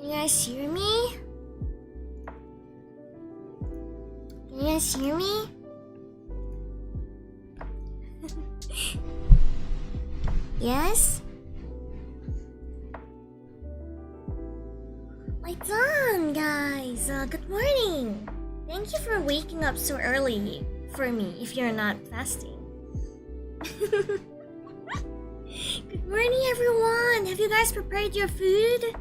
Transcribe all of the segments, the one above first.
Can you guys hear me? Can you guys hear me? Yes? Lights on, guys! Good morning! Thank you for waking up so early for me if you're not fasting. Good morning, everyone! Have you guys prepared your food?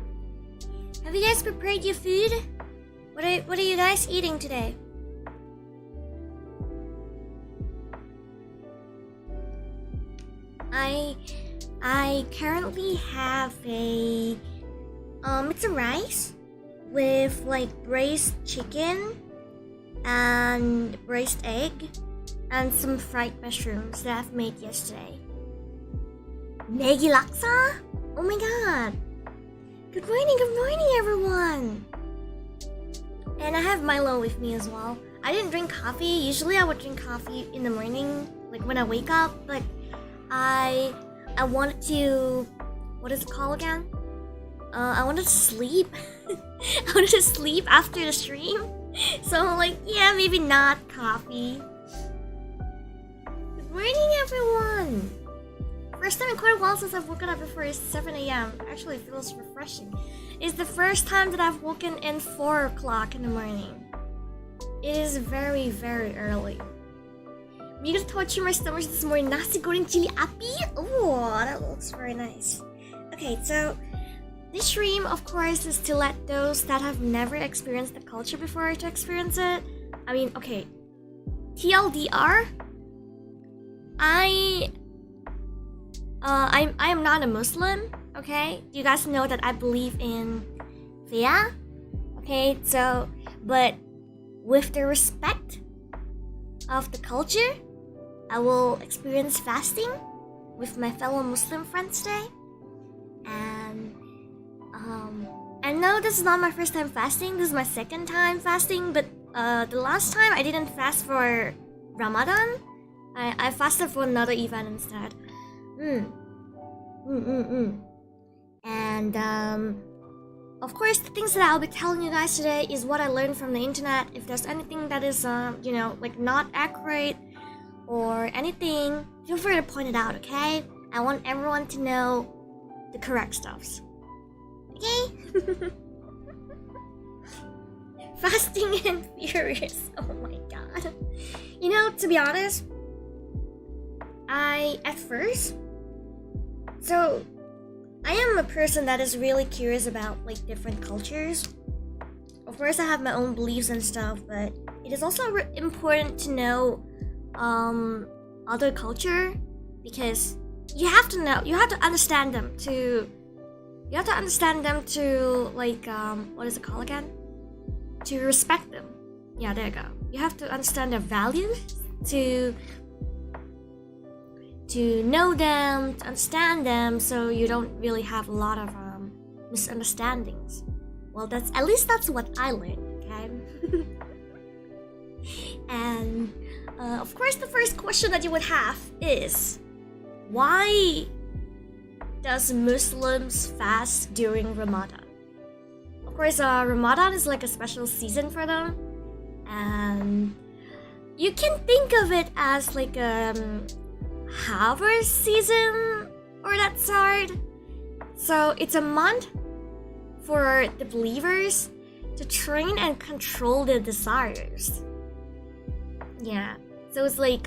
Have you guys prepared your food? What are you guys eating today? I currently have a it's a rice with like braised chicken and braised egg and some fried mushrooms that I've made yesterday. Negi laksa? Oh my god! Good morning everyone! And I have Milo with me as well. I didn't drink coffee. Usually I would drink coffee in the morning, like when I wake up, but I wanted to, what is it called again? I wanted to sleep. I wanted to sleep after the stream. So I'm like, yeah, maybe not coffee. Good morning everyone! First time in quite a while since I've woken up before 7 a.m. Actually, it feels refreshing. It's the first time that I've woken in 4 o'clock in the morning. It is very, very early. I'm gonna touch my stomach this morning. Nasi goreng chili api. Oh, that looks very nice. Okay, so this stream, of course, is to let those that have never experienced the culture before to experience it. I mean, okay. TLDR. I am not a Muslim, okay? You guys know that I believe in vysh, okay? So, but with the respect of the culture, I will experience fasting with my fellow Muslim friends today. And no, this is not my first time fasting. This is my second time fasting, but the last time I didn't fast for Ramadan. I fasted for another event instead. And of course, the things that I'll be telling you guys today is what I learned from the internet. If there's anything that is you know, like not accurate or anything, feel free to point it out, okay? I want everyone to know the correct stuffs. Okay? Fasting and furious. Oh my god. You know, to be honest, so I am a person that is really curious about like different cultures. Of course, I have my own beliefs and stuff, but it is also important to know other culture, because you have to know, you have to understand them to like what is it called again? To respect them. Yeah, there you go. You have to understand their values to know them, to understand them, so you don't really have a lot of misunderstandings. Well, at least that's what I learned, okay? And of course, the first question that you would have is, why does Muslims fast during Ramadan? Of course, Ramadan is like a special season for them, and you can think of it as like harvest season or that sort. So it's a month for the believers to train and control their desires. Yeah. So it's like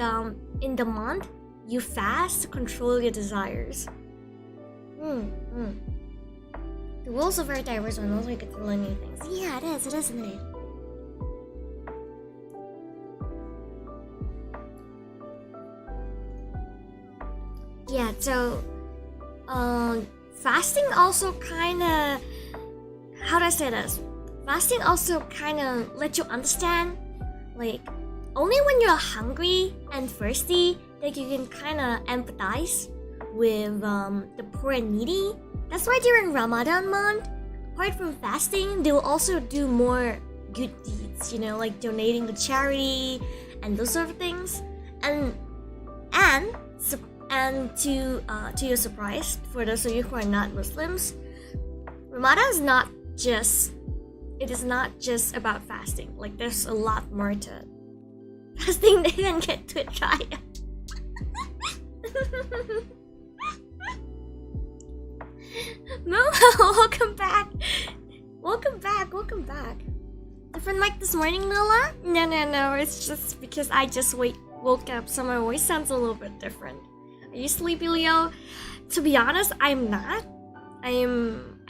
in the month you fast to control your desires. The rules are very diverse and also you get to learn new things. Yeah, it is, isn't it? Yeah, so fasting also kinda, how do I say this? Fasting also kinda let you understand, like, only when you're hungry and thirsty that you can kinda empathize with the poor and needy. That's why during Ramadan month, apart from fasting, they will also do more good deeds, you know, like donating to charity and those sort of things. And to your surprise, for those of you who are not Muslims, Ramadan is not just about fasting. Like, there's a lot more to it. Fasting they can get to try. Momo, welcome back. Welcome back. Different mic this morning, Lila? No, it's just because I just woke up, so my voice sounds a little bit different. Are you sleepy, Leo? To be honest, I'm not. I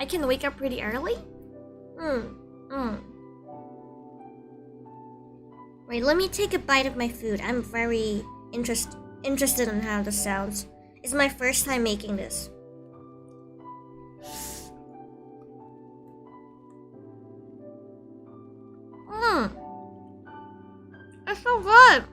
can wake up pretty early. Wait, let me take a bite of my food. I'm very interested in how this sounds. It's my first time making this. It's so good.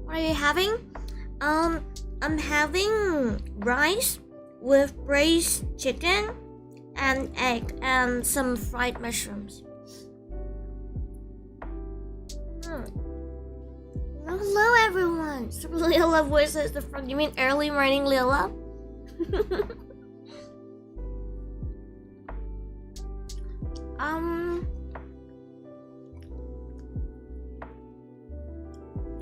What are you having? I'm having rice with braised chicken and egg and some fried mushrooms. Hello everyone! So Liola voices the front. You mean early morning Liola?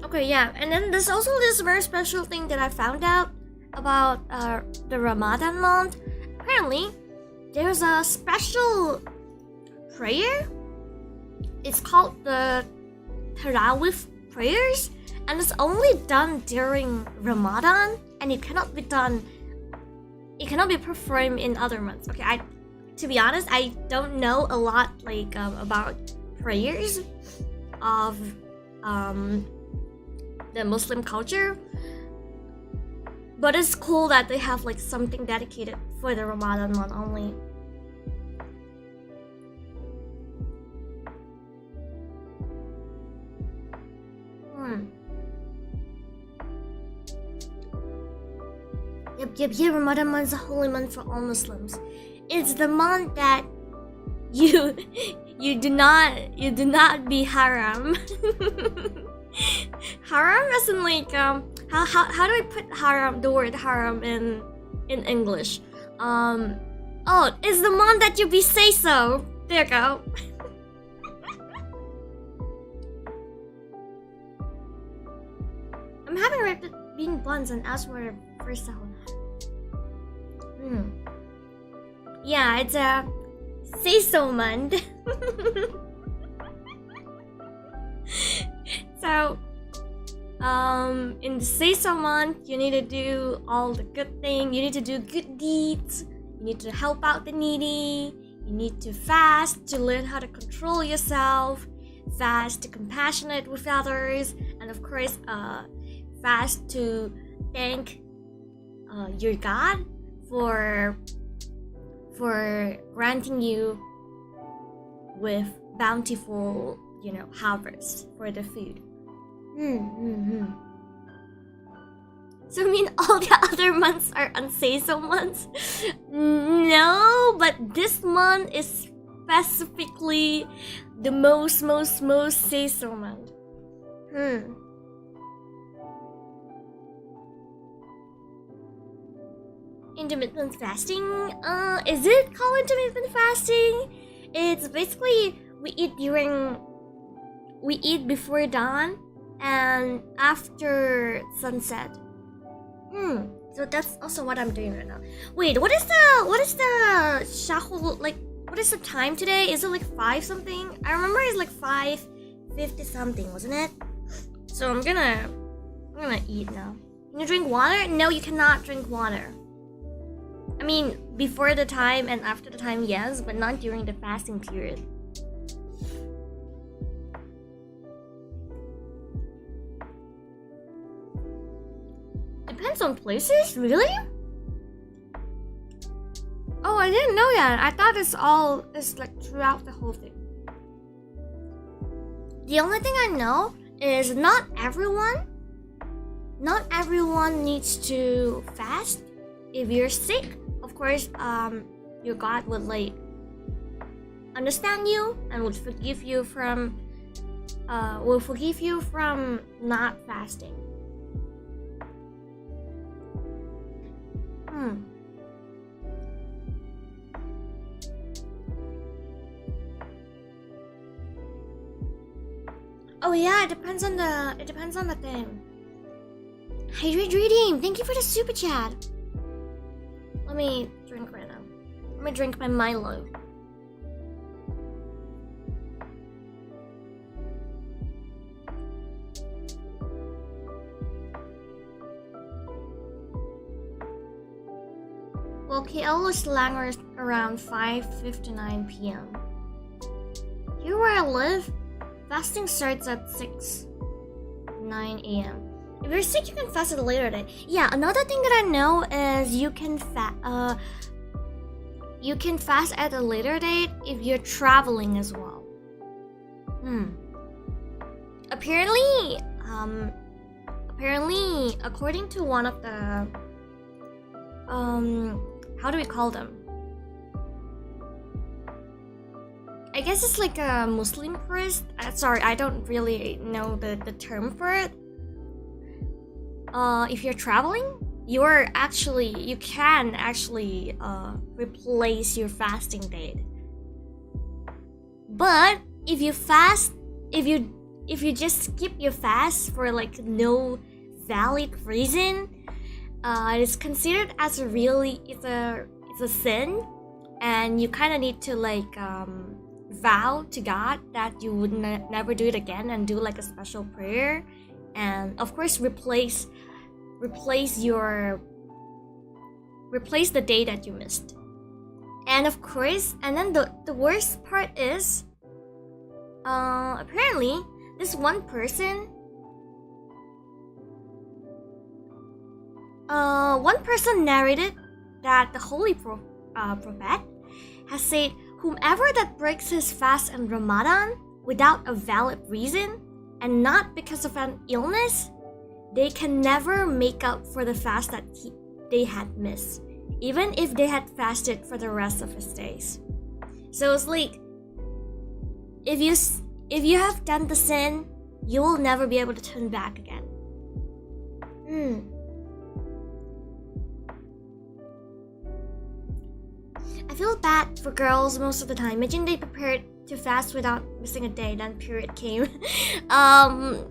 Okay, yeah, and then there's also this very special thing that I found out about the Ramadan month. Apparently, there's a special prayer. It's called the Tarawih prayers, and it's only done during Ramadan, and it cannot be performed in other months. Okay, to be honest, I don't know a lot about prayers of the Muslim culture, but it's cool that they have like something dedicated for the Ramadan month only. Yep, Ramadan month is a holy month for all Muslims. It's the month that you do not be haram. Haram isn't like how do I put haram, the word haram in English? It's the month that you be say so. There you go. I'm having red bean buns and asthma for Sahur. Yeah, it's a say so month. So, in the say so month, you need to do all the good things. You need to do good deeds. You need to help out the needy. You need to fast to learn how to control yourself. Fast to compassionate with others, and of course, fast to thank your God for granting you with bountiful, harvest for the food. So you mean all the other months are unsay-so months? No, but this month is specifically the most say-so month. Intermittent fasting? Is it called intermittent fasting? It's basically we eat during we eat before dawn and after sunset. So that's also what I'm doing right now. Wait, what is the Sahur, like, what is the time today? Is it like 5 something? I remember it's like 5:50 something, wasn't it? So I'm gonna eat now. Can you drink water? No, you cannot drink water. I mean, before the time and after the time, yes, but not during the fasting period. Depends on places, really? Oh, I didn't know that. I thought it's like throughout the whole thing. The only thing I know is not everyone needs to fast. If you're sick, of course, your God would like understand you and would forgive you from not fasting. Oh yeah, it depends on the thing. Hydrate Dream, thank you for the super chat. Let me drink right now. I'm gonna drink my MyHolo. Well, KL is slang around 5:59 p.m. Here where I live, fasting starts at 9 a.m. If you're sick, you can fast at a later date. Yeah, another thing that I know is you can fast at a later date if you're traveling as well. Apparently, according to one of the how do we call them? I guess it's like a Muslim priest. Sorry, I don't really know the term for it. If you're traveling, you can actually replace your fasting date. But if you just skip your fast for like no valid reason, it is considered as it's a sin, and you kind of need to like vow to God that you would never do it again and do like a special prayer, and of course replace the day that you missed. And of course, and then the worst part is apparently this one person narrated that the Holy Prophet has said, whomever that breaks his fast in Ramadan without a valid reason and not because of an illness, they can never make up for the fast that they had missed, even if they had fasted for the rest of his days. So it's like, if you have done the sin, you will never be able to turn back again. I feel bad for girls most of the time. Imagine they prepared to fast without missing a day, then period came. I'm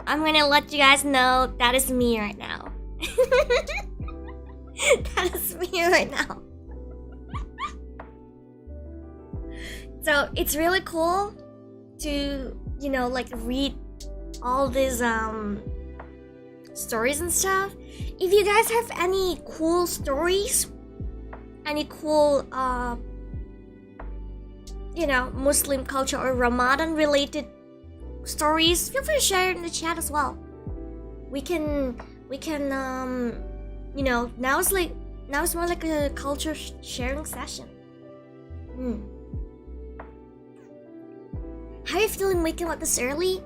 gonna let you guys know that is me right now. That is me right now. So it's really cool to, like read all these stories and stuff. If you guys have any cool stories, any cool Muslim culture or Ramadan related stories, feel free to share it in the chat as well. We can now it's more like a culture sharing session. How are you feeling waking up this early?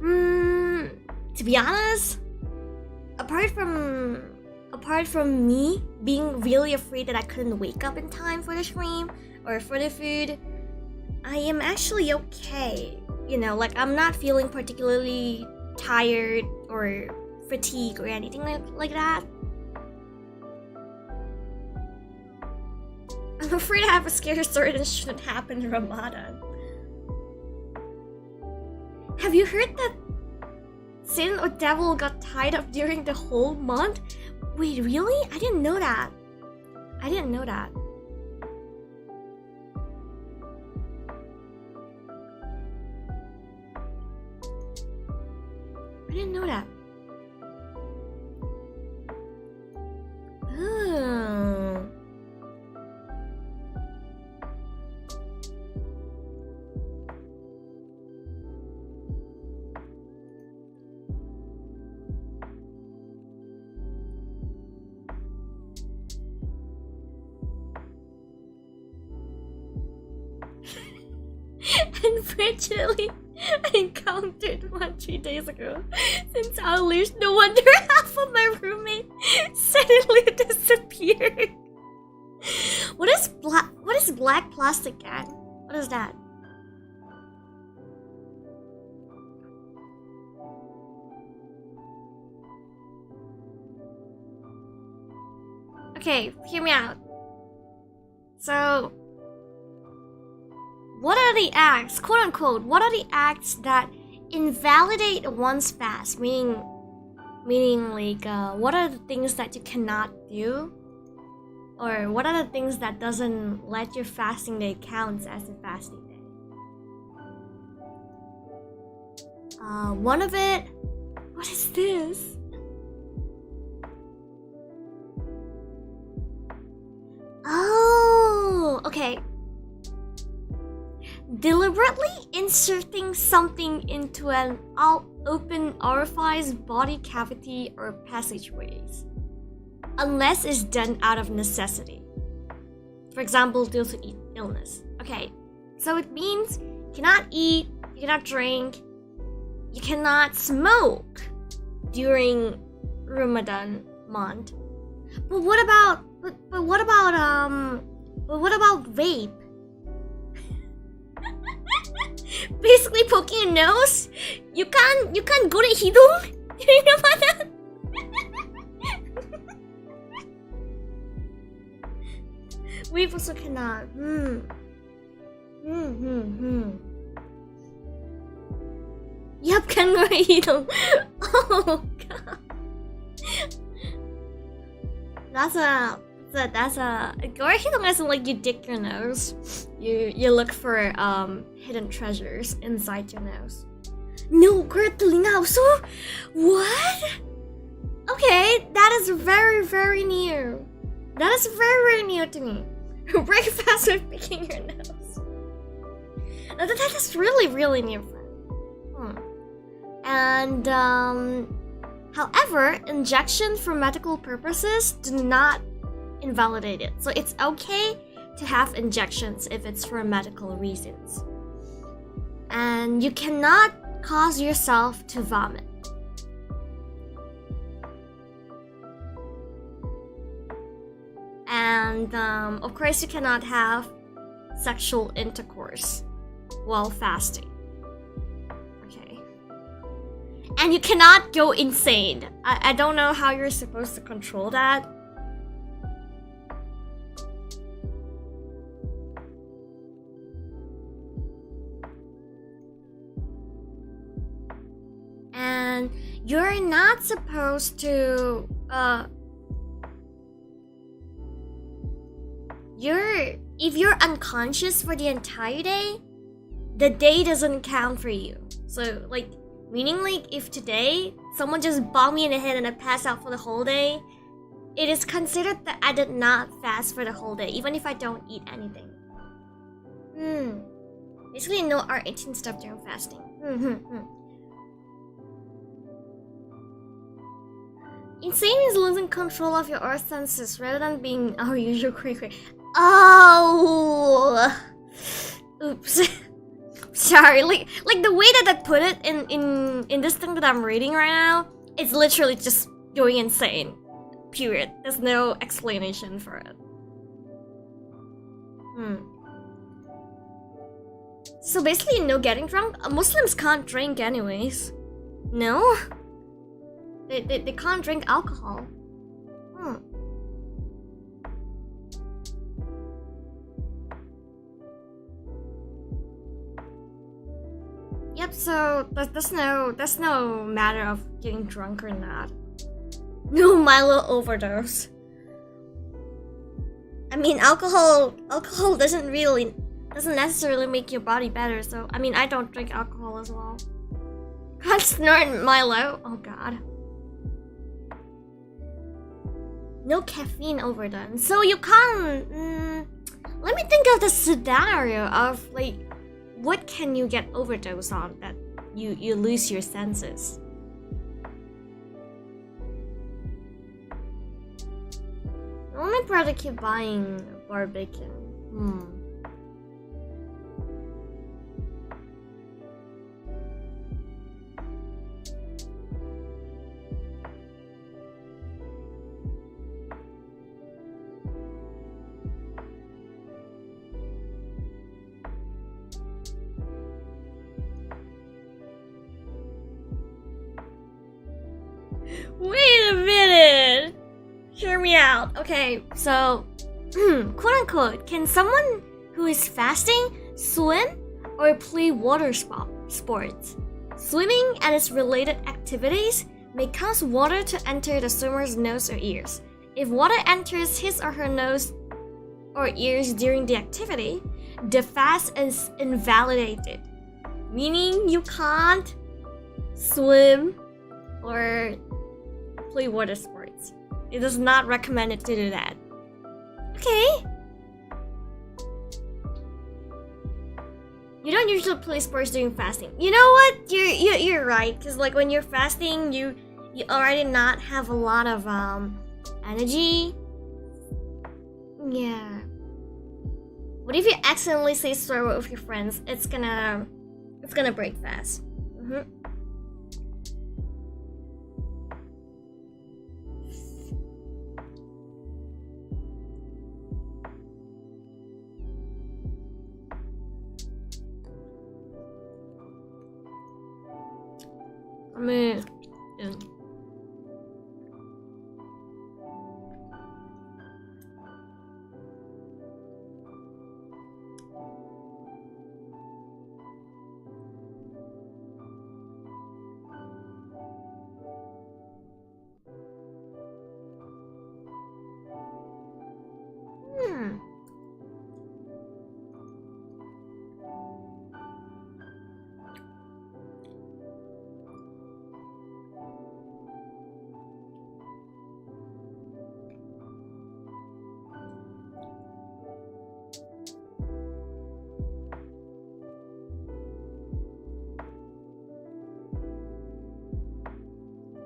To be honest, apart from me being really afraid that I couldn't wake up in time for the stream or for the food, I am actually okay. Like I'm not feeling particularly tired or fatigued or anything like that. I'm afraid I have a scary story that shouldn't happen in Ramadan. Have you heard that Satan or devil got tied up during the whole month? Wait, really? I didn't know that. I didn't know that. I didn't know that. Oh. Unfortunately, I encountered one 3 days ago. Since I lose, no wonder half of my roommate suddenly disappeared. What is black plastic cat? What is that? Okay, hear me out. So, what are the acts, quote unquote, what are the acts that invalidate one's fast? Meaning like, what are the things that you cannot do? Or what are the things that doesn't let your fasting day count as a fasting day? One of it, what is this? Oh, okay. Deliberately inserting something into an open orifice, body cavity, or passageways, unless it's done out of necessity. For example, due to illness. Okay, so it means you cannot eat, you cannot drink, you cannot smoke during Ramadan month. But what about vape? Basically poking your nose. You can't go to hidung. You know about that? We also cannot. Yup, can go to hidung. Oh god. That's a gore hidung isn't like you dick your nose. You look for hidden treasures inside your nose. No, gore telinga. So what? Okay, that is very, very new. That is very, very new to me. Break fast with picking your nose. That is really, really new. And however, injection for medical purposes do not invalidate it. So it's okay to have injections if it's for medical reasons. And you cannot cause yourself to vomit. And of course you cannot have sexual intercourse while fasting. Okay. And you cannot go insane. I don't know how you're supposed to control that. And you're not supposed to if you're unconscious for the entire day, the day doesn't count for you. So like, meaning like if today someone just bombed me in the head and I passed out for the whole day, it is considered that I did not fast for the whole day, even if I don't eat anything. Basically no R18 stuff during fasting. Insane is losing control of your earth senses rather than being our usual cray-cray. Oh, oops. Sorry. Like the way that I put it in this thing that I'm reading right now, it's literally just going insane. Period. There's no explanation for it. So basically, no getting drunk. Muslims can't drink anyways. No. They can't drink alcohol. Yep, so there's no matter of getting drunk or not. No Milo overdose. I mean, alcohol doesn't necessarily make your body better, so I mean, I don't drink alcohol as well. Can't snort Milo. Oh god. No caffeine overdone. So you can't. Let me think of the scenario of like, what can you get overdose on that you lose your senses? I'll probably keep buying bar bacon. Wait a minute! Hear me out. Okay, so, quote unquote, can someone who is fasting swim or play water sports? Swimming and its related activities may cause water to enter the swimmer's nose or ears. If water enters his or her nose or ears during the activity, the fast is invalidated, meaning you can't swim or play water sports. It is not recommended to do that. Okay. You don't usually play sports during fasting. You know what? You're right. Cause like when you're fasting, you already not have a lot of energy. Yeah. What if you accidentally say swear word with your friends? It's gonna break fast. Yeah.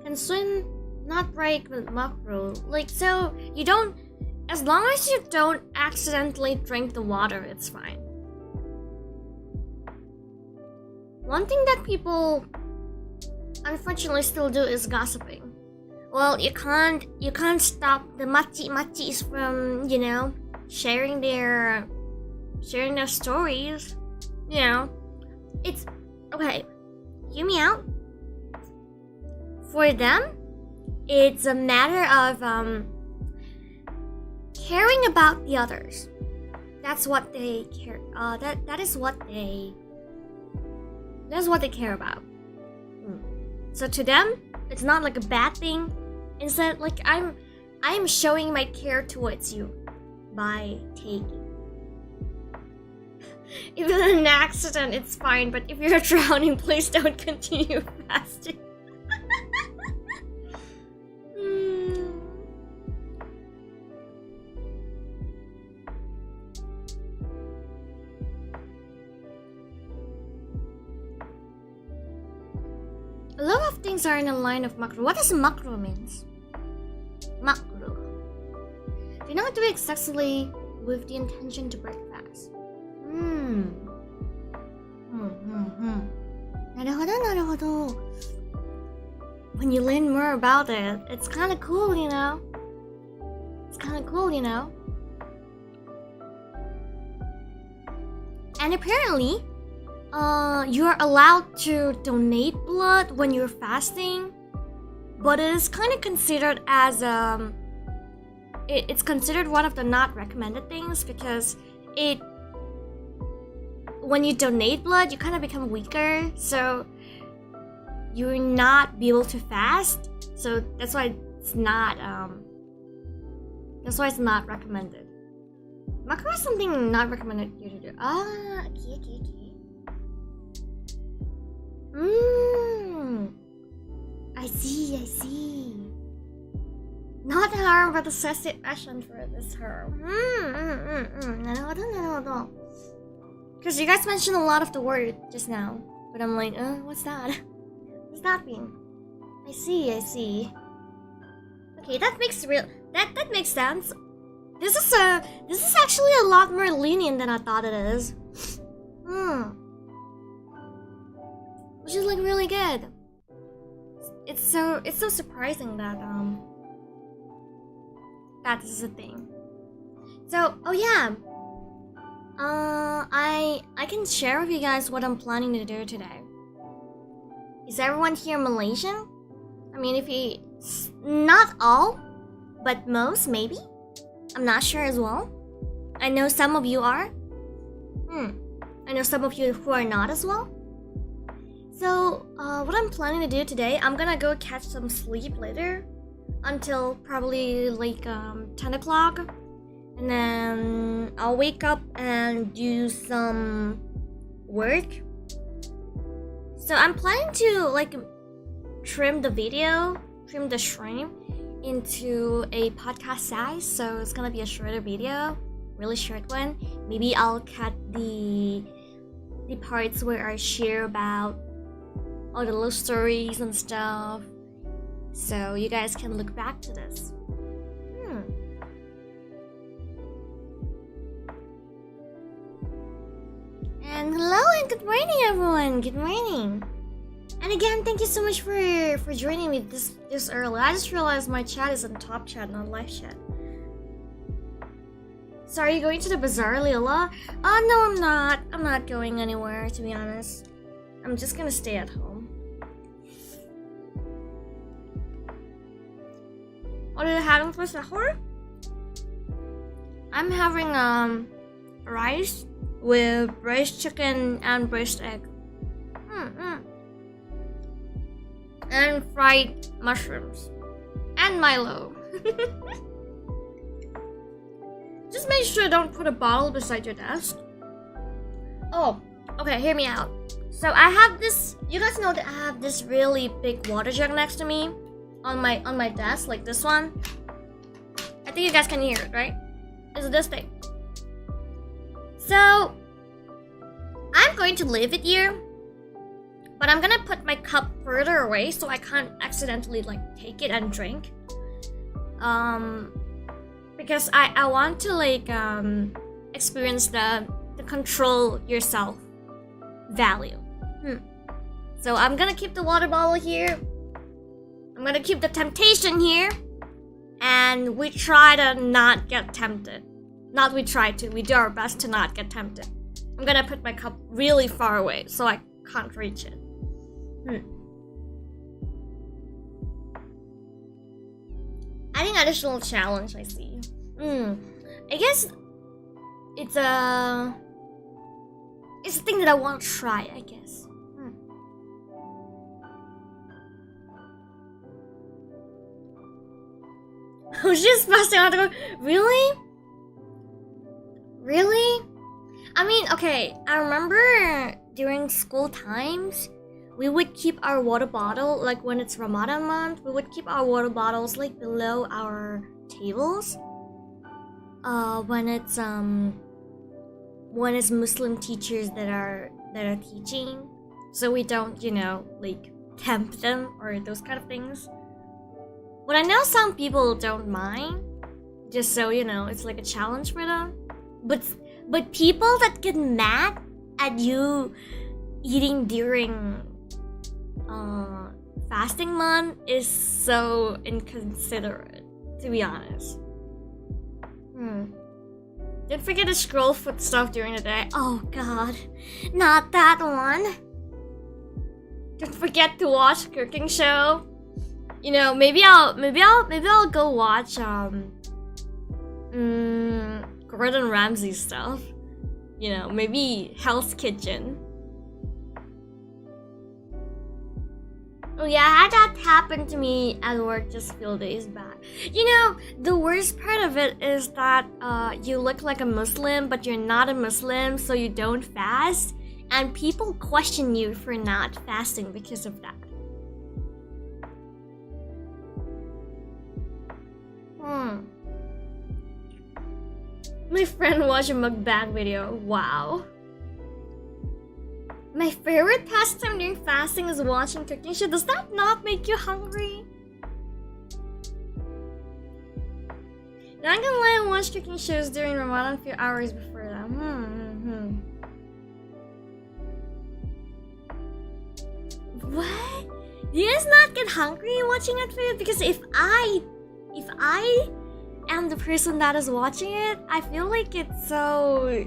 Can swim not break with macro. Like, so you don't, as long as you don't accidentally drink the water, it's fine. One thing that people unfortunately still do is gossiping. Well, you can't stop the machis from, you know, sharing their stories. You know, it's okay. Hear me out. For them, it's a matter of caring about the others. That's what they care. That's what they care about. So to them, it's not like a bad thing. Instead, like I'm showing my care towards you by taking. If it's an accident, it's fine. But if you're drowning, please don't continue fasting. A lot of things are in a line of macro. What does macro means? Macro. Do not do excessively with the intention to break fast. なるほど、なるほど. When you learn more about it, it's kind of cool, you know? It's kind of cool, you know? And apparently, you're allowed to donate blood when you're fasting, but it is kind of considered as it's considered one of the not recommended things because when you donate blood, you kind of become weaker, so you're not be able to fast. So that's why it's not recommended. Macro is something not recommended you to do. Ah, okay. I see. Not harm, but assassination for this harm. Because you guys mentioned a lot of the word just now, but I'm like, what's that? What's that mean? I see. Okay, that makes sense. This is actually a lot more lenient than I thought it is. Which is like really good. It's so surprising that that is a thing. So, oh yeah. I can share with you guys what I'm planning to do today. Is everyone here Malaysian? I mean, if you, not all, but most maybe. I'm not sure as well. I know some of you are. I know some of you who are not as well. So, what I'm planning to do today, I'm gonna go catch some sleep later until probably like 10 o'clock. And then I'll wake up and do some work. So I'm planning to like trim the stream into a podcast size. So it's gonna be a shorter video, really short one. Maybe I'll cut the parts where I share about all the little stories and stuff, so you guys can look back to this. And hello and good morning, everyone. Good morning. And again, thank you so much for joining me this early. I just realized my chat is on top chat, not live chat. So are you going to the bazaar, Liola? No, I'm not. I'm not going anywhere, to be honest. I'm just gonna stay at home. What are you having for sahur? I'm having rice with braised chicken and braised egg. And fried mushrooms. And Milo. Just make sure don't put a bottle beside your desk. Oh, okay, hear me out. So I have this, you guys know that I have this really big water jug next to me on my desk, like this one. I think you guys can hear it, right? It's this thing. So I'm going to leave it here, but I'm gonna put my cup further away so I can't accidentally like take it and drink. Because I want to like experience the control yourself value. So I'm gonna keep the water bottle here. I'm gonna keep the temptation here. And we try to not get tempted. Not we try to, we do our best to not get tempted. I'm gonna put my cup really far away so I can't reach it. Adding additional challenge, I see. I guess it's a thing that I want to try, I guess. Who's just busting out the go? Really? I mean, okay, I remember during school times, we would keep our water bottle, like when it's Ramadan month, we would keep our water bottles like below our tables. When it's Muslim teachers that are teaching, so we don't, like tempt them or those kind of things. But I know some people don't mind, just so it's like a challenge for them. But people that get mad at you eating during fasting month is so inconsiderate, to be honest. Don't forget to scroll food stuff during the day. Oh god, not that one. Don't forget to watch cooking show. Maybe I'll go watch Gordon Ramsay stuff. you know, maybe Hell's Kitchen. Oh yeah, I had that happen to me at work just a few days back. You know, the worst part of it is that you look like a Muslim, but you're not a Muslim, so you don't fast. And people question you for not fasting because of that. My friend watched a mukbang video. Wow. My favorite pastime during fasting is watching cooking show. Does that not make you hungry? Not gonna lie, I watch cooking shows during Ramadan a few hours before that. What? Do you guys not get hungry watching that video? Because if I am the person that is watching it, I feel like it is so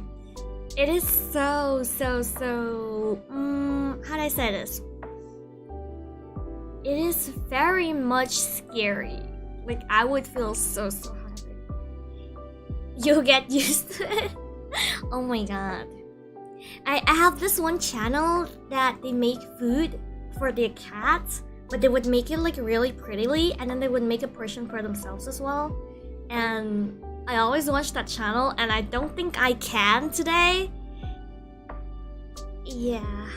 how do I say this? It is very much scary. Like, I would feel so hungry. You'll get used to it. Oh my god. I have this one channel that they make food for their cats, but they would make it like really prettily, and then they would make a portion for themselves as well. And I always watch that channel, and I don't think I can today. Yeah.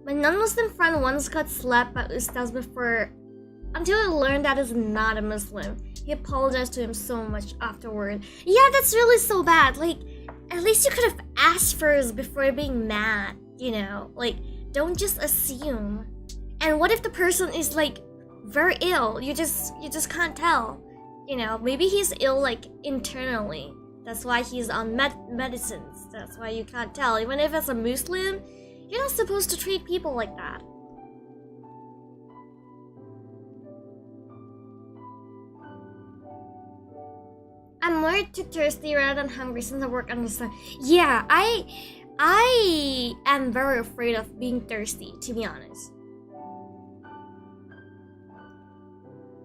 My non-Muslim friend once got slapped by Ustaz before, until I learned that is not a Muslim. He apologized to him so much afterward. Yeah, that's really so bad. Like, at least you could have asked first before being mad, you know? Like, don't just assume. And what if the person is like very ill? You just can't tell. You know, maybe he's ill like internally. That's why he's on medicines. That's why you can't tell. Even if it's a Muslim, you're not supposed to treat people like that. I'm more too thirsty rather than hungry since I work on the sun. Yeah, I am very afraid of being thirsty, to be honest.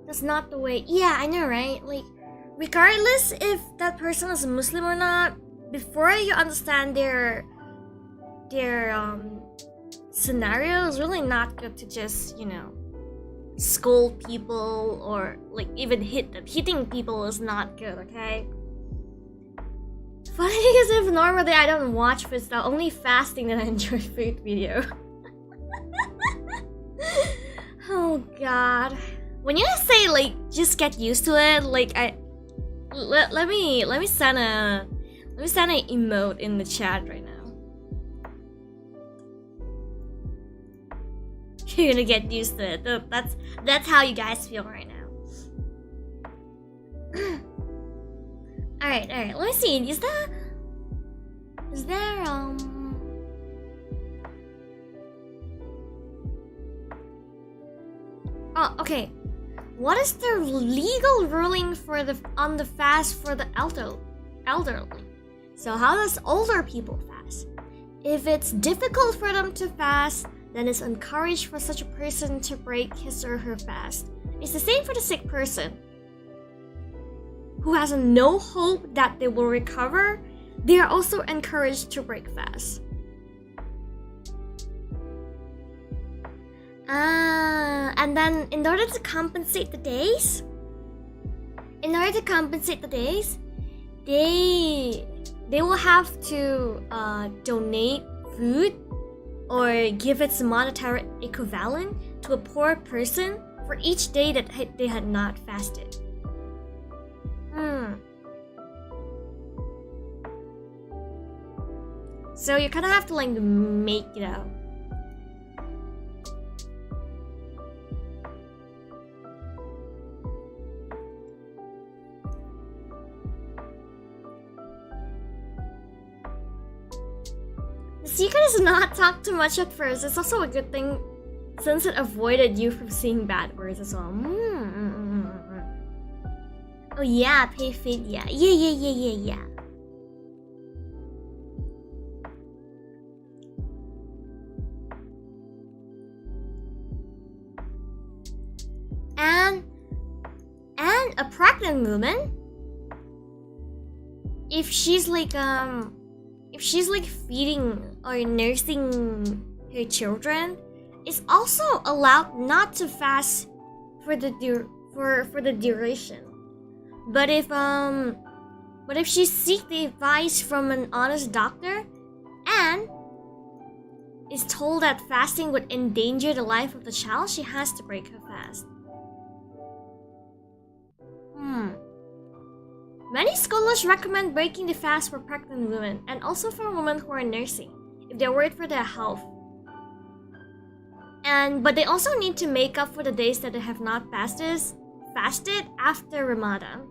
That's not the way. Yeah, I know, right? Like, regardless if that person is a Muslim or not, before you understand their scenario, it's really not good to just, you know, scold people or like even hit them. Hitting people is not good, okay? Funny is if normally I don't watch food stuff, only fasting that I enjoy food video. Oh god. When you say like just get used to it, like let me send an emote in the chat right now. You're gonna get used to it. That's how you guys feel right now. Alright, let me see. Is there Oh, okay. What is the legal ruling for on the fast for the elderly? So how does older people fast? If it's difficult for them to fast, then it's encouraged for such a person to break his or her fast. It's the same for the sick person who has no hope that they will recover. They are also encouraged to break fast. And then in order to compensate the days, they will have to donate food or give its monetary equivalent to a poor person for each day that they had not fasted. So you kind of have to like make it out. The secret is not talk too much at first. It's also a good thing since it avoided you from seeing bad words as well. Oh yeah, pay fit, yeah. And a pregnant woman if she's like feeding or nursing her children, it's also allowed not to fast for the duration. But if she seeks the advice from an honest doctor and is told that fasting would endanger the life of the child, she has to break her fast. Many scholars recommend breaking the fast for pregnant women and also for women who are nursing, if they're worried for their health. But they also need to make up for the days that they have not fasted after Ramadan.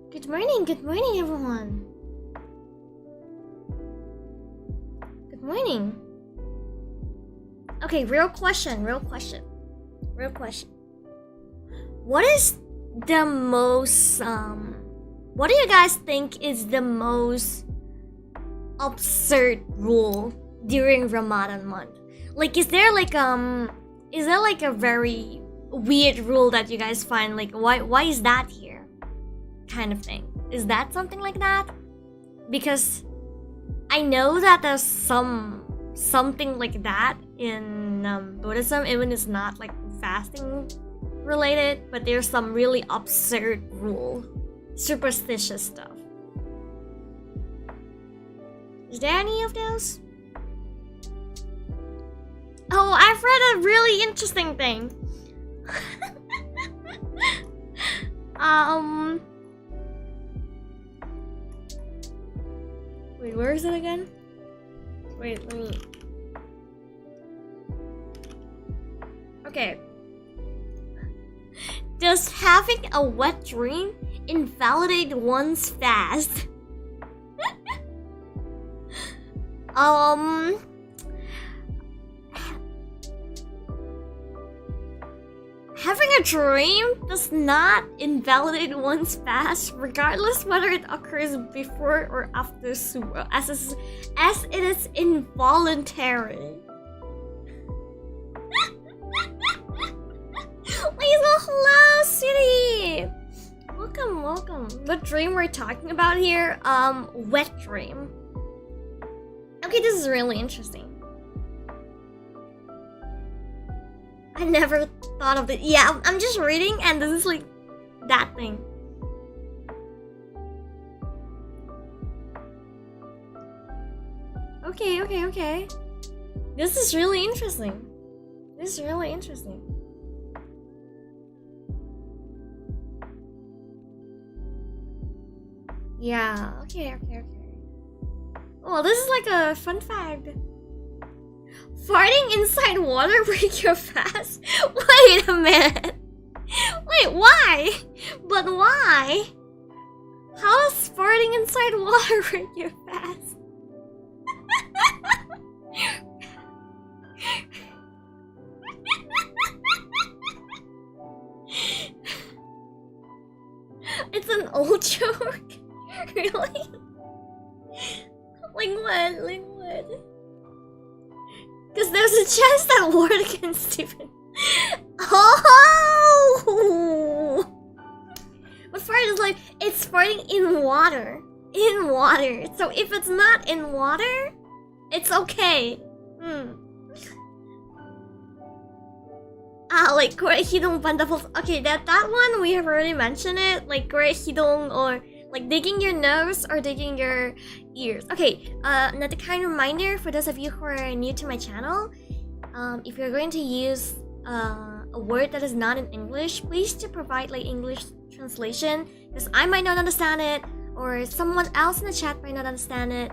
Good morning everyone. Good morning. Okay, real question. What is the most what do you guys think is the most absurd rule during Ramadan month? Like, is there like a very weird rule that you guys find like why is that here? Kind of thing. Is that something like that? Because I know that there's something like that in Buddhism, even it's not like fasting related, but there's some really absurd rule, superstitious stuff. Is there any of those? Oh, I've read a really interesting thing. Wait, where is it again? Wait, let me... Okay. Does having a wet dream invalidate one's fast? Having a dream does not invalidate one's fast, regardless whether it occurs before or after Sahur, as it is involuntary. Lisa, hello, City! Welcome. What dream we're talking about here? Wet dream. Okay, this is really interesting. I never thought of it. Yeah, I'm just reading and this is like that thing. Okay. This is really interesting. Yeah, okay. Oh, this is like a fun fact. Farting inside water break your fast? Wait a minute. Wait, why? But why? How does farting inside water break your fast? It's an old joke? Really? Like what? Because there's a chance that water can Stephen. Oh! But fart is like, it's farting in water. So if it's not in water, it's okay. Like korek hidung pandables. Okay, that one we have already mentioned it. Like korek hidung or like digging your nose or digging your ears. Okay, another kind reminder for those of you who are new to my channel, if you're going to use a word that is not in English, please to provide like English translation, because I might not understand it or someone else in the chat might not understand it.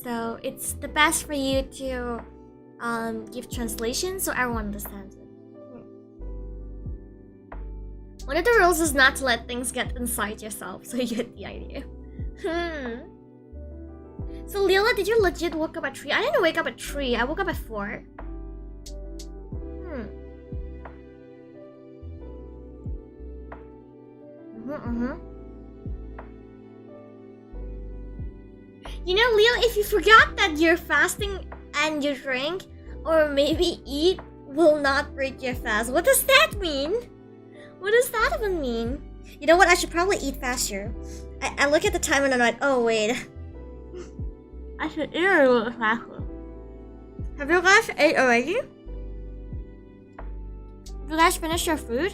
So it's the best for you to give translation so everyone understands it. One of the rules is not to let things get inside yourself, so you get the idea. So Liola, did you legit wake up at 3? I didn't wake up at 3, I woke up at 4. You know, Leo, if you forgot that you're fasting and you drink or maybe eat will not break your fast. What does that mean? What does that even mean? You know what? I should probably eat faster. I look at the time and I'm like, oh wait. I should eat a little faster. Have you guys ate already? Have you guys finished your food?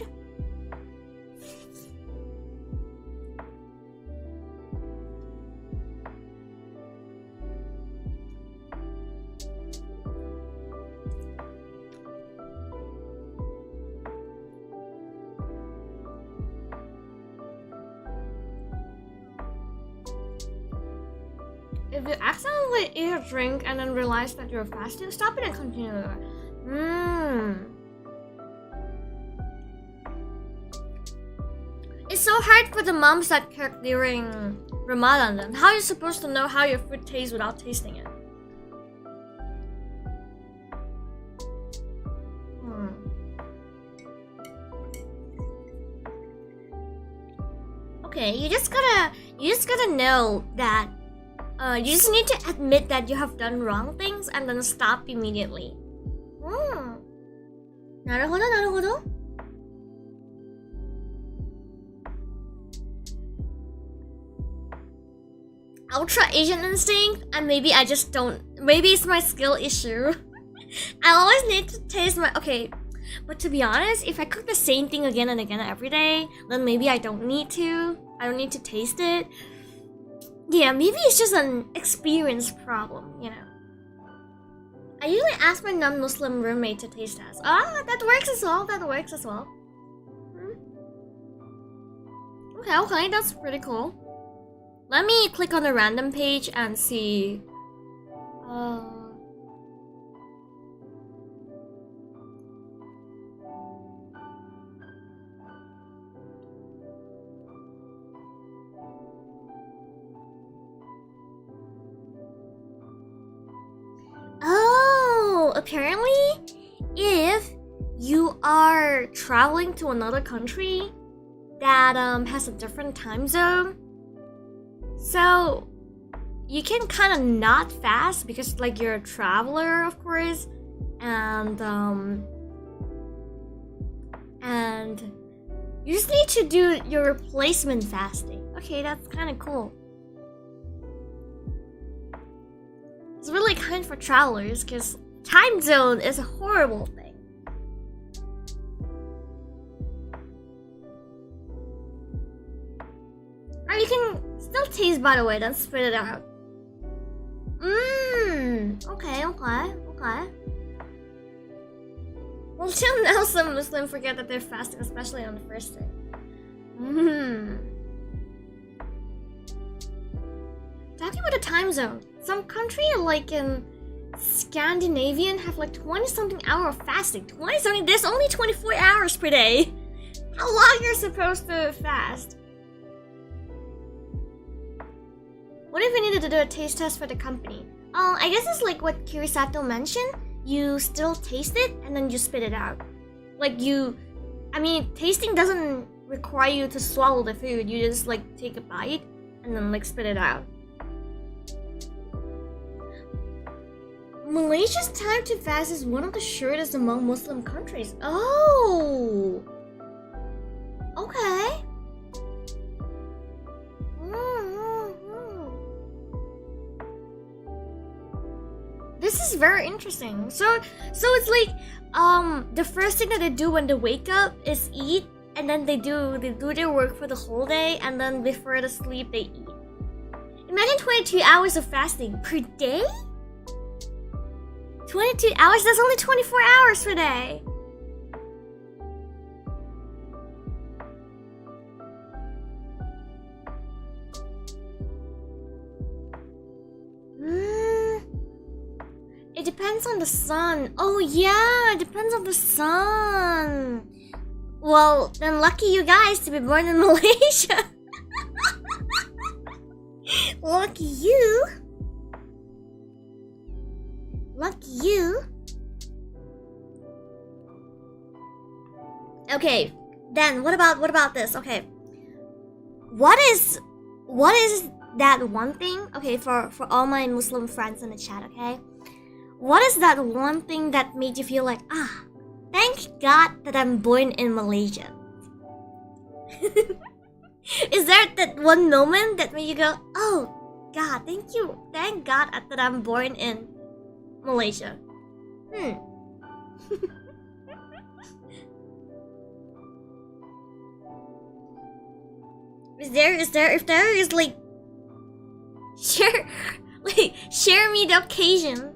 If you accidentally eat a drink and then realize that you're fasting, stop it and continue. It's so hard for the moms that cook during Ramadan then. How are you supposed to know how your food tastes without tasting it? Okay, you just gotta know that you just need to admit that you have done wrong things and then stop immediately. なるほど、なるほど。Ultra Asian instinct, and maybe I just don't. Maybe it's my skill issue. I always need to taste my. Okay, but to be honest, if I cook the same thing again and again every day, then maybe I don't need to. I don't need to taste it. Yeah, maybe it's just an experience problem, you know. I usually ask my non-Muslim roommate to taste test. Ah, that works as well. That works as well. Okay, that's pretty cool. Let me click on the random page and see. Oh, apparently, if you are traveling to another country that has a different time zone, so you can kind of not fast because like you're a traveler, of course, and you just need to do your replacement fasting. Okay, that's kind of cool. It's really kind for travelers because time zone is a horrible thing. Or you can still taste, by the way, then spit it out. Okay. Well, till now, some Muslims forget that they're fasting, especially on the first day. Talking about the time zone, some country like in Scandinavian have like 20-something hour of fasting. 20-something? There's only 24 hours per day. How long you're supposed to fast? What if we needed to do a taste test for the company? I guess it's like what Kirisato mentioned. You still taste it and then you spit it out. Tasting doesn't require you to swallow the food. You just like take a bite and then like spit it out. Malaysia's time to fast is one of the shortest among Muslim countries. Oh! Okay. This is very interesting. So it's like the first thing that they do when they wake up is eat, and then they do their work for the whole day, and then before they sleep they eat. Imagine 22 hours of fasting per day? 22 hours? That's only 24 hours per day. It depends on the sun. Oh yeah, it depends on the sun. Well, then lucky you guys to be born in Malaysia. Lucky you. Lucky you. Okay, then what about this? Okay. What is that one thing? Okay, for all my Muslim friends in the chat, okay? What is that one thing that made you feel like, Thank God that I'm born in Malaysia. Is there that one moment that when you go, oh God, thank you, thank God that I'm born in Malaysia? If there is like, share me the occasion.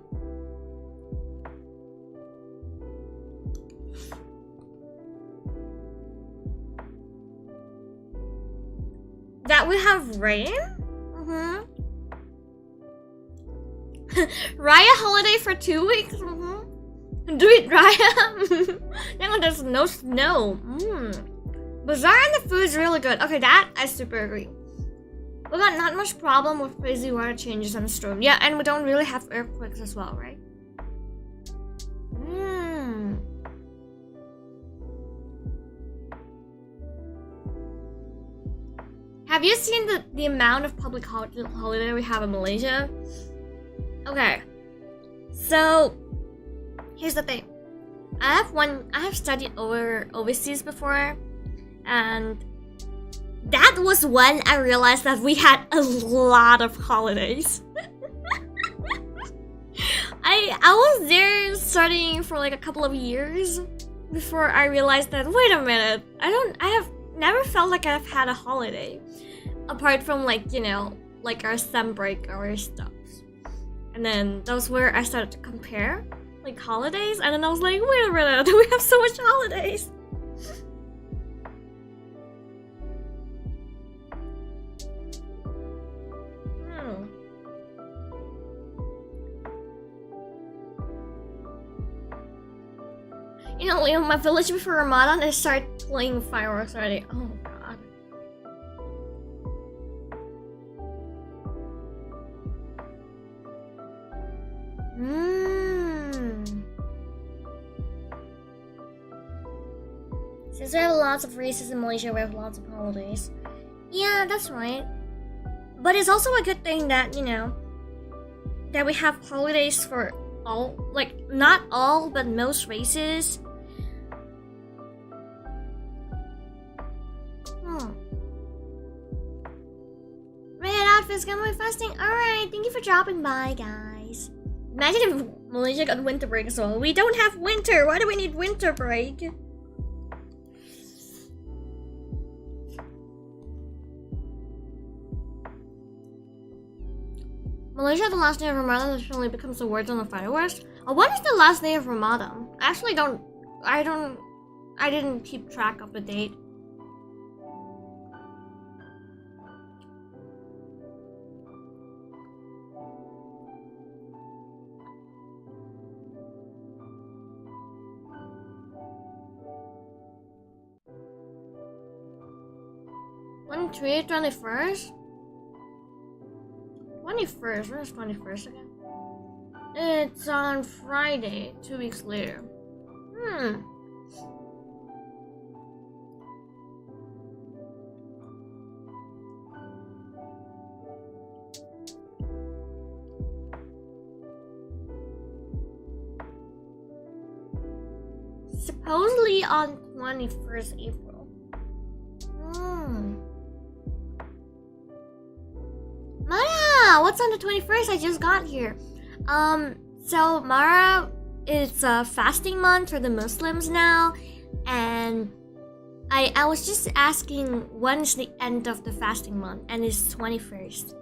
That we have rain? Raya holiday for 2 weeks? Do it, Raya! Now there's no snow. Bazaar and the food is really good. Okay, that I super agree. We got not much problem with crazy weather changes and storm. Yeah, and we don't really have earthquakes as well, right? Have you seen the amount of public holiday we have in Malaysia? Okay, so here's the thing. I have studied overseas before, and that was when I realized that we had a lot of holidays. I was there studying for like a couple of years before I realized that, wait a minute, I have never felt like I've had a holiday apart from like, you know, like our sem break or stuff. And then that was where I started to compare like holidays, and then I was like, wait a minute, we have so much holidays. You know, in my village before Ramadan, I started playing fireworks already. Oh god. Since we have lots of races in Malaysia, we have lots of holidays. Yeah, that's right. But it's also a good thing that, you know, that we have holidays for all, like, not all, but most races. Red outfit's gonna be fasting. Alright, thank you for dropping by, guys. Imagine if Malaysia got winter break as well. We don't have winter. Why do we need winter break? Malaysia, the last day of Ramadan officially becomes the words on the fireworks. When is the last day of Ramadan? I actually I didn't keep track of the date. On 21st? 21st? Where's 21st again? It's on Friday, 2 weeks later. Supposedly on 21st April. Mara, what's on the 21st? I just got here. So Mara, it's a fasting month for the Muslims now, and I was just asking when's the end of the fasting month, and it's 21st.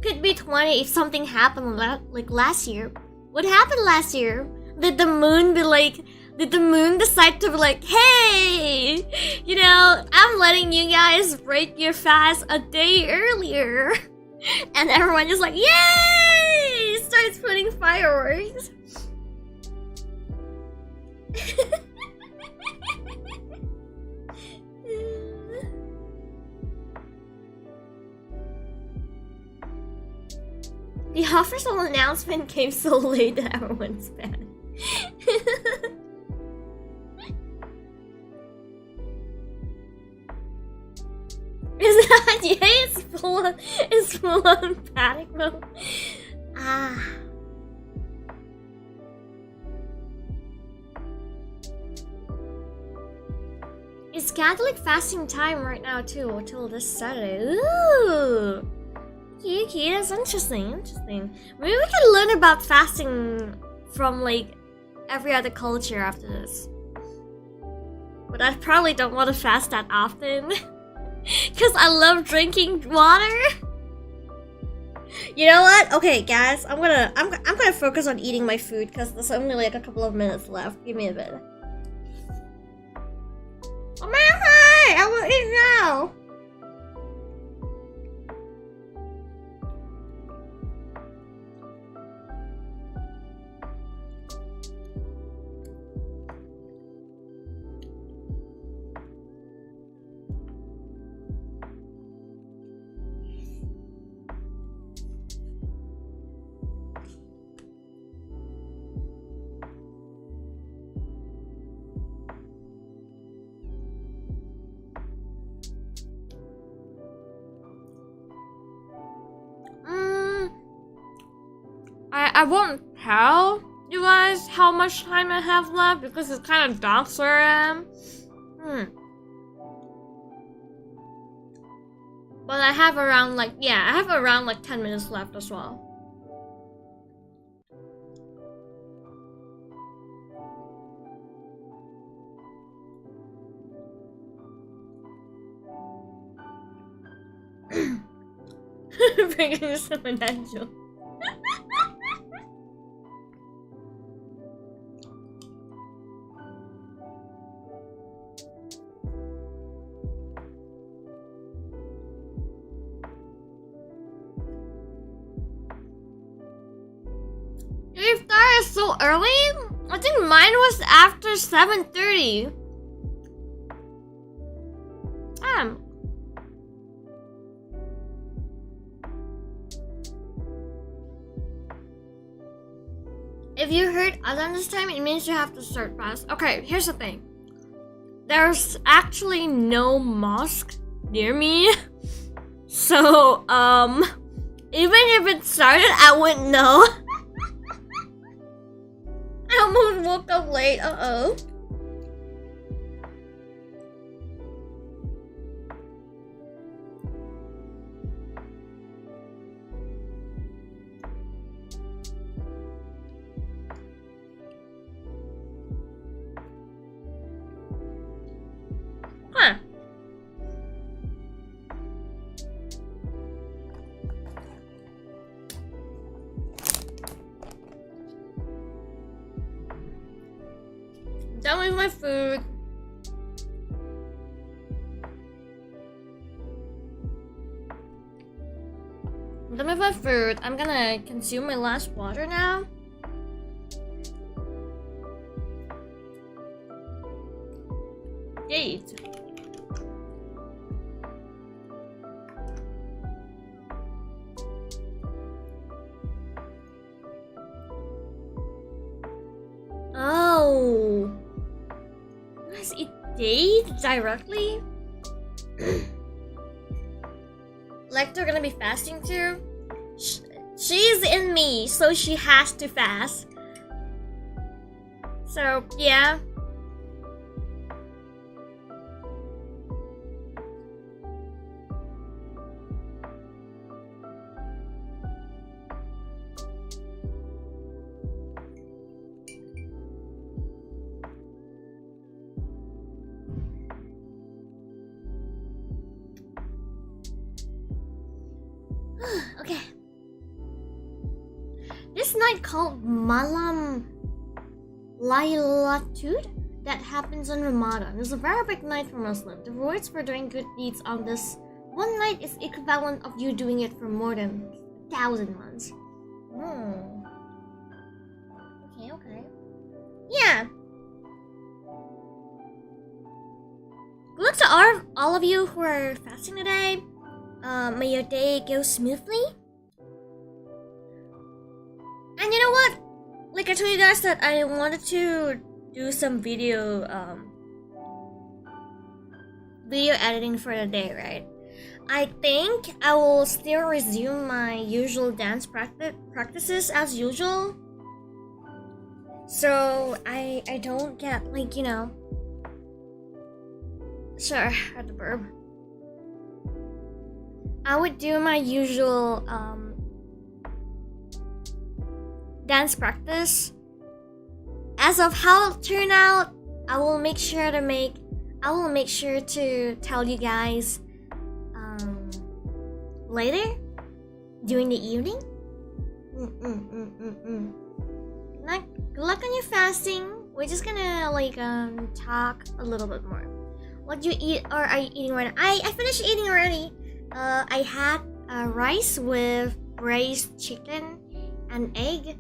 Could be 20 if something happened like last year. What happened last year? Did the moon decide to be like, hey, you know, I'm letting you guys break your fast a day earlier? And everyone just like, yay! Starts putting fireworks. The official announcement came so late that everyone's bad. Is that it's full on panic mode. it's Catholic fasting time right now too, until this Saturday. Ooh! Okay, that's interesting. Maybe we can learn about fasting from like every other culture after this. But I probably don't want to fast that often. Cause I love drinking water. You know what? Okay, guys, I'm gonna focus on eating my food because there's only like a couple of minutes left. Give me a bit. Oh man, hi! I will eat now. I won't tell you guys how much time I have left because it's kind of dark where I am. But I have around like 10 minutes left as well. Bringing some angel. Iftar is so early? I think mine was after 7:30. Damn. If you heard adhan this time, it means you have to start fast. Okay, here's the thing. There's actually no mosque near me. So, even if it started, I wouldn't know. I almost woke up late, uh-oh. Huh. Done with my food. Done with my food. I'm gonna consume my last water now. Yay. Oh. Does it date directly? Like they're gonna be fasting too? She's in me, so she has to fast. So, yeah. Okay. This night called Malam Laylatul that happens on Ramadan is a very big night for Muslims. The rewards for doing good deeds on this one night is equivalent of you doing it for more than 1,000 months. Okay. Yeah. Good luck to all of you who are fasting today. May your day go smoothly. And you know what? Like I told you guys that I wanted to do some video editing for the day, right? I think I will still resume my usual dance practices as usual. So I don't get like, you know, Sure, at the burb. I would do my usual dance practice. As of how it'll turn out, I will make sure to tell you guys later during the evening. Good luck on your fasting. We're just gonna talk a little bit more. What do you eat, or are you eating right now? I finished eating already. I had rice with braised chicken and egg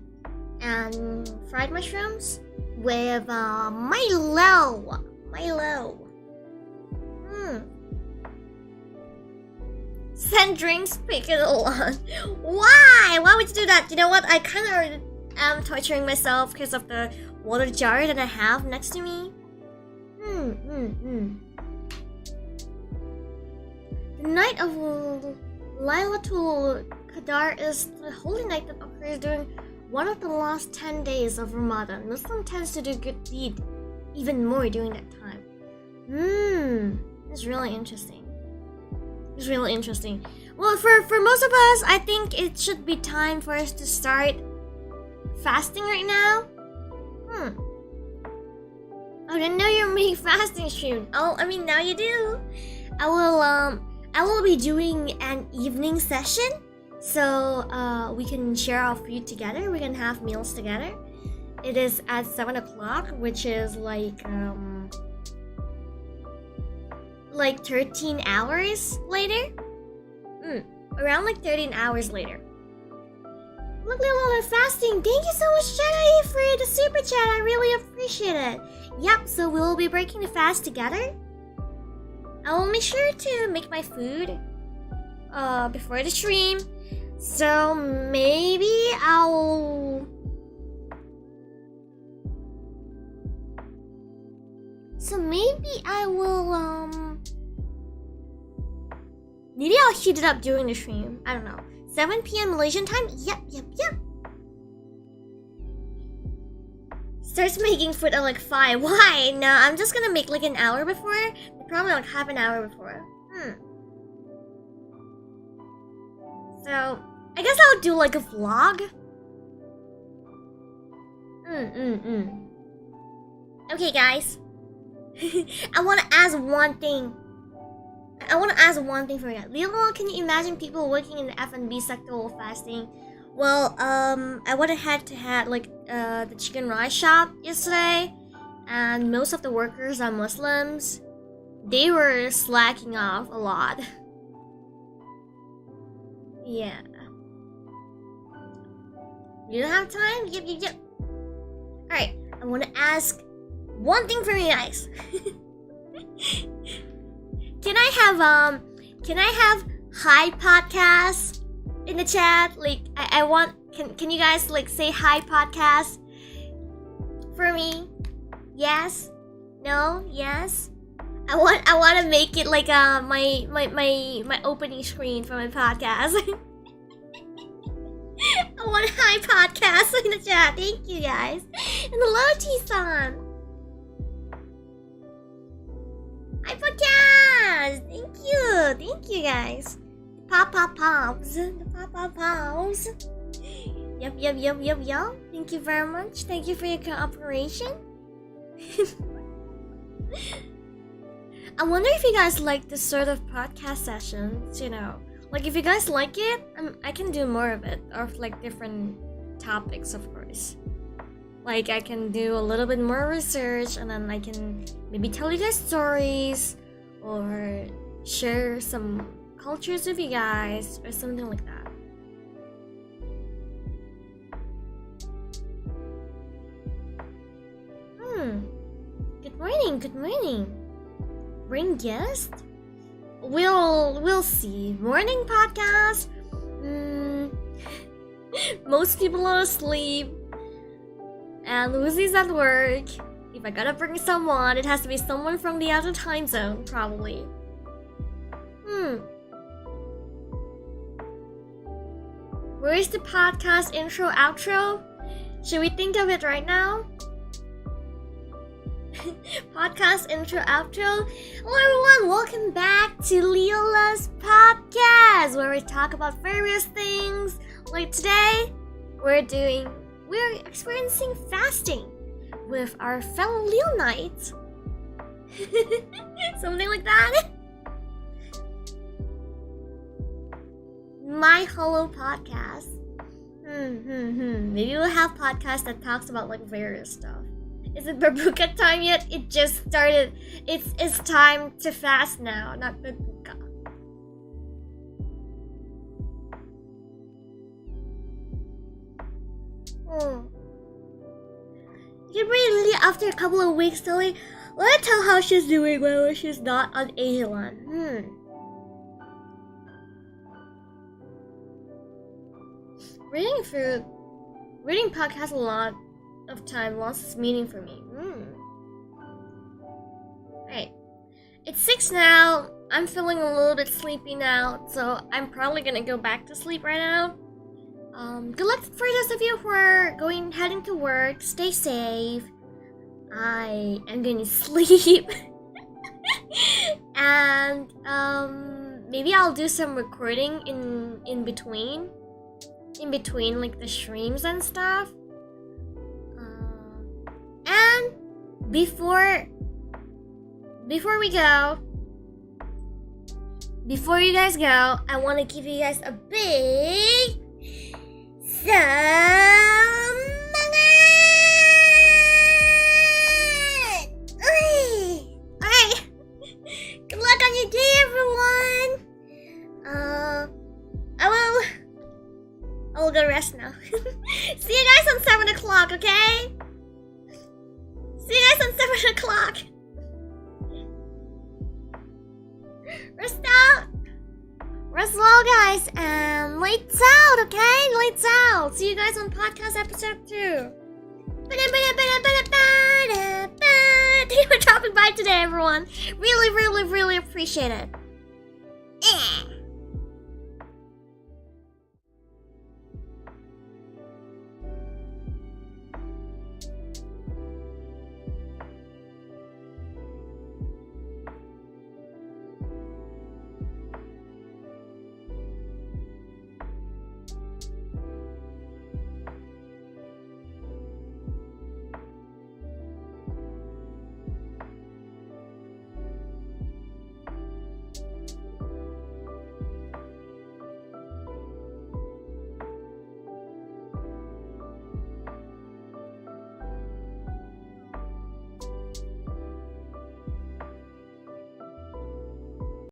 and fried mushrooms with Milo. Send drinks, pick it along. Why? Why would you do that? You know what? I kind of am torturing myself because of the water jar that I have next to me. The night of Laylatul Qadr is the holy night that occurs during one of the last 10 days of Ramadan. Muslim tends to do good deed even more during that time. It's really interesting. Well, for most of us, I think it should be time for us to start fasting right now. I didn't know you were making fasting stream. Oh, I mean, now you do. I will be doing an evening session, so we can share our food together. We can have meals together. It is at 7 o'clock, which is like 13 hours later. Around 13 hours later. Look, Liola, fasting. Thank you so much, Jedi, for the super chat. I really appreciate it. Yep, so we'll be breaking the fast together. I will make sure to make my food before the stream. So maybe I will maybe I'll heat it up during the stream. I don't know. 7 p.m. Malaysian time? Yep. Starts making food at 5. Why? No, I'm just gonna make an hour before. Probably half an hour before. So, I guess I'll do a vlog. Okay, guys. I want to ask one thing. For you. Liola, can you imagine people working in the F&B sector while fasting? Well, I went ahead to had the chicken rice shop yesterday, and most of the workers are Muslims. They were slacking off a lot. Yeah. You don't have time? Yep. Alright, I want to ask one thing from you guys. Can I have hi podcast in the chat? I want, can you guys say hi podcast for me? Yes? No? Yes? I want to make it my opening screen for my podcast. I want a hi podcast in the chat. Thank you guys. And hello T-san. Hi podcast. Thank you guys. Pops. Yep. Thank you very much. Thank you for your cooperation. I wonder if you guys like this sort of podcast sessions, if you guys like it, I can do more of it, of different topics, of course. I can do a little bit more research, and then I can maybe tell you guys stories, or share some cultures with you guys, or something like that. Good morning. Bring guest? We'll see. Morning podcast? Most people are asleep. And Lucy's at work. If I gotta bring someone, it has to be someone from the other time zone, probably. Where is the podcast intro, outro? Should we think of it right now? podcast intro outro. Hello everyone, welcome back to Liola's podcast, where we talk about various things. Like today, we're experiencing fasting with our fellow LioNytes. Something like that. MyHolo podcast. Maybe we'll have podcasts that talks about like various stuff. Is it Barbuka time yet? It just started. It's time to fast now, not Barbuka. You can really, after a couple of weeks, let her tell how she's doing when she's not on Aelan. Reading podcasts a lot of time lost its meaning for me. Right. It's 6 now. I'm feeling a little bit sleepy now, so I'm probably gonna go back to sleep right now. Good luck for those of you who are heading to work. Stay safe. I am gonna sleep. And maybe I'll do some recording in between like the streams and stuff. And before you guys go, I want to give you guys a big Alright. Good luck on your day, everyone. I will go rest now. See you guys on 7 o'clock, okay? See you guys on 7 o'clock. Rest out. Rest well, guys, and lights out, okay? Lights out. See you guys on podcast episode 2. Thank you for dropping by today, everyone. Really, really, really appreciate it.